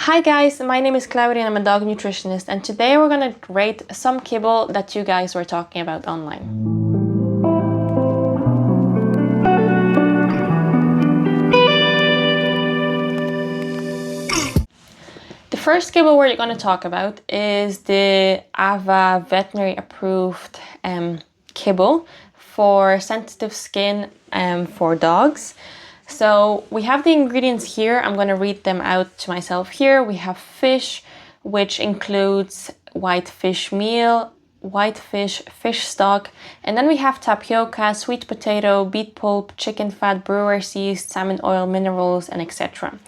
Hi guys, my name is Claudia and I'm a dog nutritionist, and today we're gonna rate some kibble that you guys were talking about online. The first kibble we're going to talk about is the AVA veterinary approved kibble for sensitive skin for dogs. So we have the ingredients here. I'm going to read them out to myself here. We have fish, which includes white fish meal, white fish, fish stock, and then we have tapioca, sweet potato, beet pulp, chicken fat, brewer's yeast, salmon oil, minerals, and etc.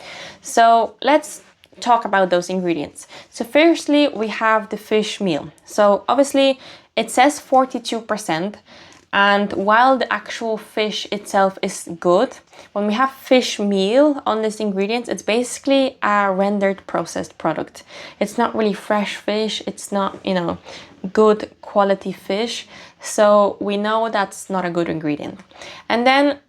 So let's talk about those ingredients. So firstly, we have the fish meal. So obviously it says 42%, and while the actual fish itself is good, when we have fish meal on this ingredient, it's basically a rendered processed product. It's not really fresh fish, it's not, good quality fish. So we know that's not a good ingredient. And then,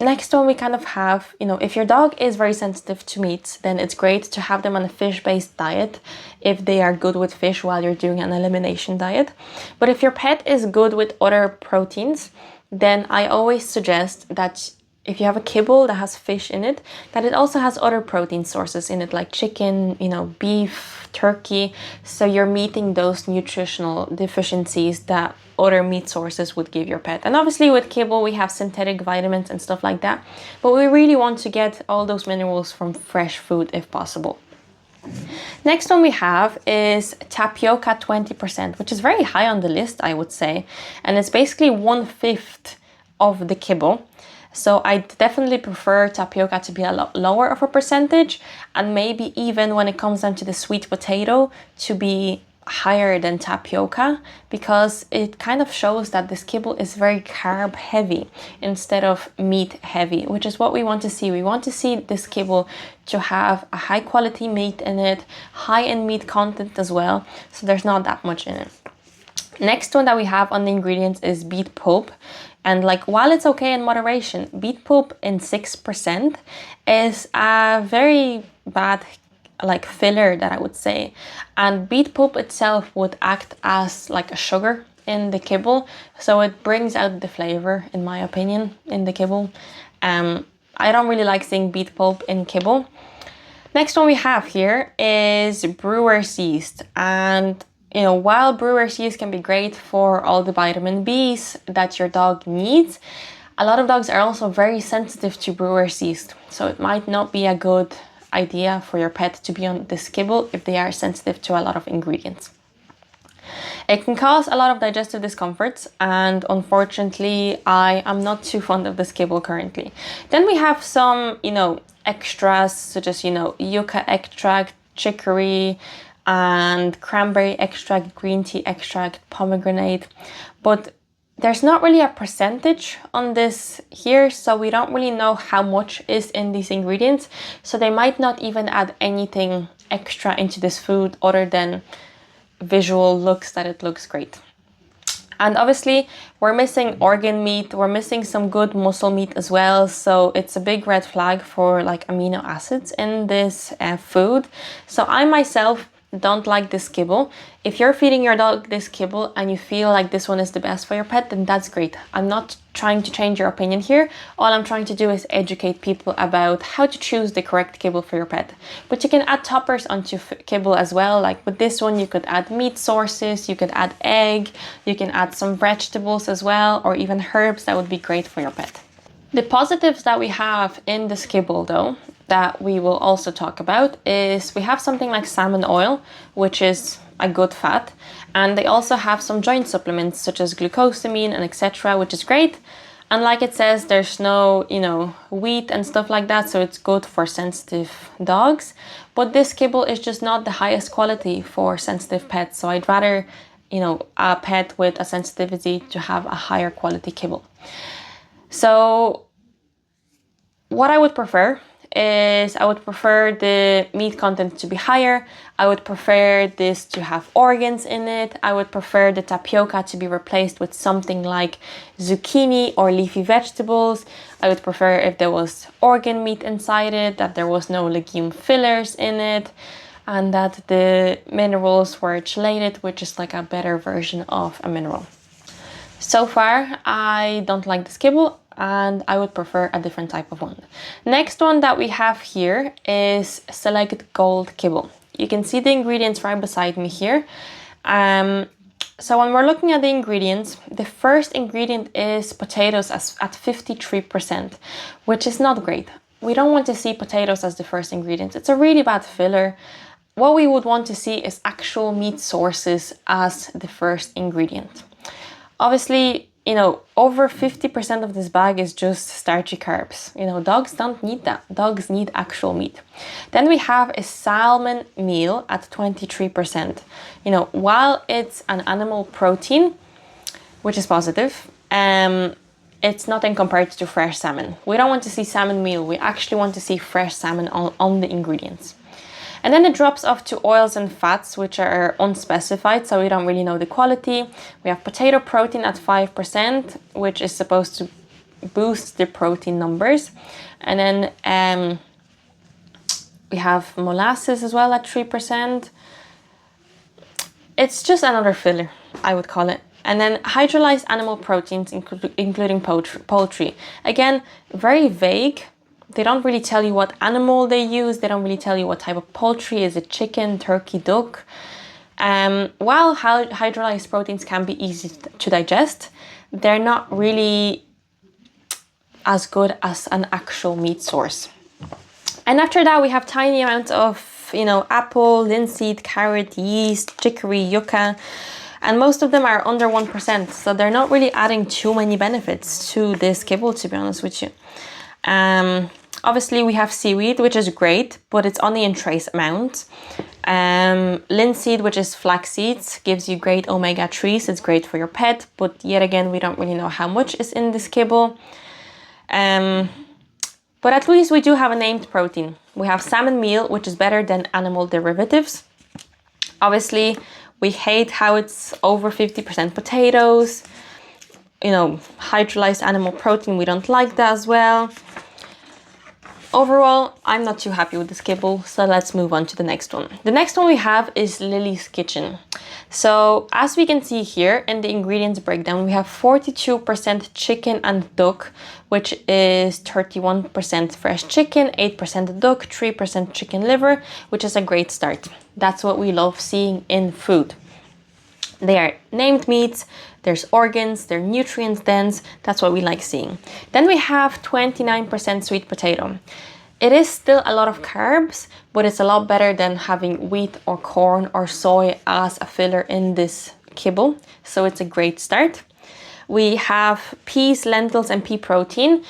next one we kind of have, if your dog is very sensitive to meat, then it's great to have them on a fish-based diet if they are good with fish while you're doing an elimination diet. But if your pet is good with other proteins, then I always suggest that if you have a kibble that has fish in it, that it also has other protein sources in it, like chicken, beef, turkey. So you're meeting those nutritional deficiencies that other meat sources would give your pet. And obviously with kibble, we have synthetic vitamins and stuff like that. But we really want to get all those minerals from fresh food if possible. Next one we have is tapioca 20%, which is very high on the list, I would say. And it's basically 1/5 of the kibble. So I definitely prefer tapioca to be a lot lower of a percentage, and maybe even when it comes down to the sweet potato to be higher than tapioca, because it kind of shows that this kibble is very carb heavy instead of meat heavy, which is what we want to see. We want to see this kibble to have a high quality meat in it, high in meat content as well, so there's not that much in it. Next one that we have on the ingredients is beet pulp. And while it's okay in moderation, beet pulp in 6% is a very bad filler, that I would say. And beet pulp itself would act as a sugar in the kibble, so it brings out the flavor, in my opinion, in the kibble. I don't really like seeing beet pulp in kibble. Next one we have here is brewer's yeast, and while brewer's yeast can be great for all the vitamin B's that your dog needs, a lot of dogs are also very sensitive to brewer's yeast. So it might not be a good idea for your pet to be on this kibble if they are sensitive to a lot of ingredients. It can cause a lot of digestive discomforts, and unfortunately I am not too fond of this kibble currently. Then we have some, extras such as, yucca extract, chicory, and cranberry extract, green tea extract, pomegranate, but there's not really a percentage on this here, so we don't really know how much is in these ingredients. So they might not even add anything extra into this food other than visual looks, that it looks great. And obviously we're missing organ meat, we're missing some good muscle meat as well, so it's a big red flag for amino acids in this food. So I myself don't like this kibble. If you're feeding your dog this kibble and you feel like this one is the best for your pet, then that's great. I'm not trying to change your opinion here. All I'm trying to do is educate people about how to choose the correct kibble for your pet. But you can add toppers onto kibble as well. Like with this one, you could add meat sources, you could add egg, you can add some vegetables as well, or even herbs. That would be great for your pet. The positives that we have in this kibble though, that we will also talk about, is we have something like salmon oil, which is a good fat, and they also have some joint supplements such as glucosamine and etc., which is great. And like it says, there's no wheat and stuff like that, so it's good for sensitive dogs. But this kibble is just not the highest quality for sensitive pets, so I'd rather a pet with a sensitivity to have a higher quality kibble. So what I would prefer is I would prefer the meat content to be higher. I would prefer this to have organs in it. I would prefer the tapioca to be replaced with something like zucchini or leafy vegetables. I would prefer if there was organ meat inside it, that there was no legume fillers in it, and that the minerals were chelated, which is like a better version of a mineral. So far, I don't like this kibble, and I would prefer a different type of one. Next one that we have here is Select Gold kibble. You can see the ingredients right beside me here. So when we're looking at the ingredients, the first ingredient is potatoes at 53%, which is not great. We don't want to see potatoes as the first ingredient. It's a really bad filler. What we would want to see is actual meat sources as the first ingredient. Obviously, you know, over 50% of this bag is just starchy carbs. You know, dogs don't need that. Dogs need actual meat. Then we have a salmon meal at 23%. You know, while it's an animal protein, which is positive, it's nothing compared to fresh salmon. We don't want to see salmon meal. We actually want to see fresh salmon on the ingredients. And then it drops off to oils and fats, which are unspecified, so we don't really know the quality. We have potato protein at 5%, which is supposed to boost the protein numbers. And then we have molasses as well at 3%. It's just another filler, I would call it. And then hydrolyzed animal proteins, including poultry. Again, very vague. They don't really tell you what animal they use. They don't really tell you what type of poultry. Is it chicken, turkey, duck? While hydrolyzed proteins can be easy to digest, they're not really as good as an actual meat source. And after that, we have tiny amounts of, you know, apple, linseed, carrot, yeast, chicory, yucca, and most of them are under 1%. So they're not really adding too many benefits to this kibble, to be honest with you. Obviously, we have seaweed, which is great, but it's only in trace amounts. Linseed, which is flax seeds, gives you great omega-3s. It's great for your pet, but yet again, we don't really know how much is in this kibble. But at least we do have a named protein. We have salmon meal, which is better than animal derivatives. Obviously, we hate how it's over 50% potatoes. You know, hydrolyzed animal protein, we don't like that as well. Overall, I'm not too happy with this kibble, so let's move on to the next one. The next one we have is Lilly's Kitchen. So as we can see here in the ingredients breakdown, we have 42% chicken and duck, which is 31% fresh chicken, 8% duck, 3% chicken liver, which is a great start. That's what we love seeing in food. They are named meats, there's organs, they're nutrients dense, that's what we like seeing. Then we have 29% sweet potato. It is still a lot of carbs, but it's a lot better than having wheat or corn or soy as a filler in this kibble, so it's a great start. We have peas, lentils, and pea protein,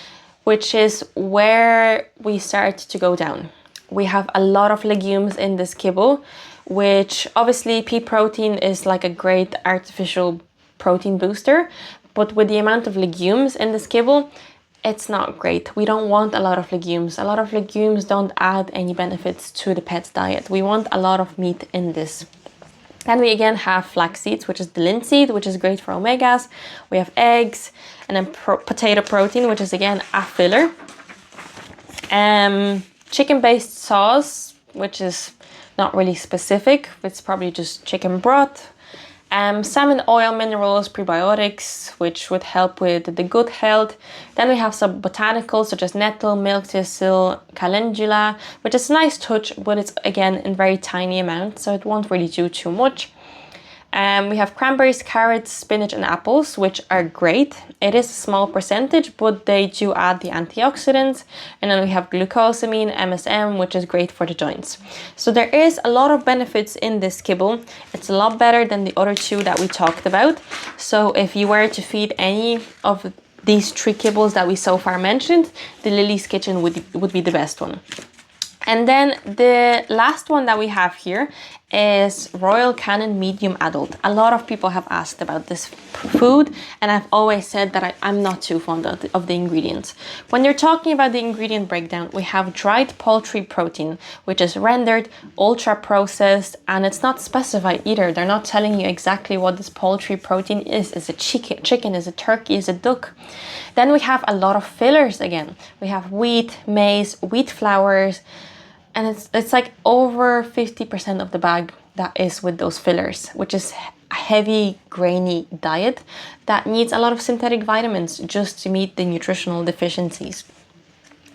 which is where we start to go down. We have a lot of legumes in this kibble, which obviously pea protein is like a great artificial protein booster, but with the amount of legumes in this kibble, it's not great. We don't want a lot of legumes. A lot of legumes don't add any benefits to the pet's diet. We want a lot of meat in this. Then we again have flax seeds, which is the linseed, which is great for omegas. We have eggs, and then potato protein, which is again a filler. Chicken-based sauce, which is not really specific. It's probably just chicken broth. Salmon oil, minerals, prebiotics, which would help with the gut health. Then we have some botanicals such as nettle, milk thistle, calendula, which is a nice touch, but it's again in very tiny amounts, so it won't really do too much. We have cranberries, carrots, spinach, and apples, which are great. It is a small percentage, but they do add the antioxidants. And then we have glucosamine, MSM, which is great for the joints. So there is a lot of benefits in this kibble. It's a lot better than the other two that we talked about. So if you were to feed any of these three kibbles that we so far mentioned, the Lilly's Kitchen would be the best one. And then the last one that we have here is Royal Canin Medium Adult. A lot of people have asked about this food, and I've always said that I'm not too fond of the ingredients. When you're talking about the ingredient breakdown, we have dried poultry protein, which is rendered, ultra processed, and it's not specified either. They're not telling you exactly what this poultry protein is. Is it chicken? Is it turkey? Is it duck? Then we have a lot of fillers again. We have wheat, maize, wheat flours, and it's like over 50% of the bag that is with those fillers, which is a heavy, grainy diet that needs a lot of synthetic vitamins just to meet the nutritional deficiencies.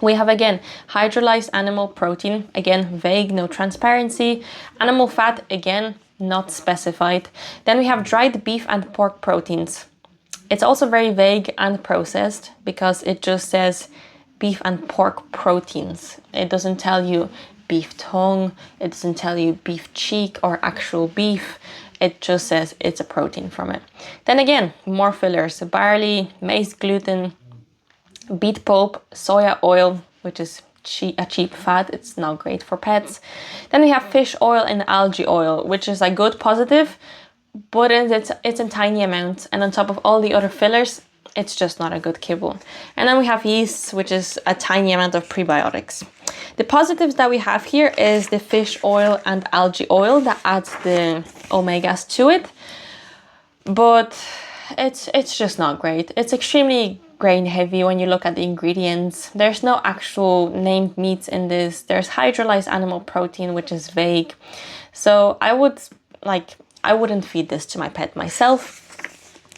We have again hydrolyzed animal protein, again vague, no transparency. Animal fat, again not specified. Then we have dried beef and pork proteins. It's also very vague and processed because it just says beef and pork proteins. It doesn't tell you beef tongue, it doesn't tell you beef cheek or actual beef. It just says it's a protein from it. Then again, more fillers: barley, maize gluten, beet pulp, soya oil, which is a cheap fat. It's not great for pets. Then we have fish oil and algae oil, which is a good positive, but it's in tiny amounts. And on top of all the other fillers, it's just not a good kibble. And then we have yeast, which is a tiny amount of prebiotics. The positives that we have here is the fish oil and algae oil that adds the omegas to it. But it's just not great. It's extremely grain heavy when you look at the ingredients. There's no actual named meats in this. There's hydrolyzed animal protein, which is vague. So I wouldn't feed this to my pet myself.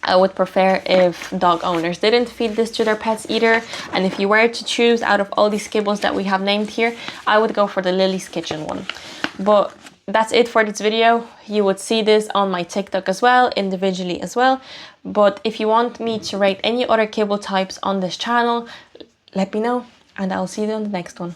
I would prefer if dog owners didn't feed this to their pets either. And if you were to choose out of all these kibbles that we have named here, I would go for the Lillys Kitchen one. But that's it for this video. You would see this on my TikTok as well, individually as well. But if you want me to rate any other kibble types on this channel, let me know, and I'll see you on the next one.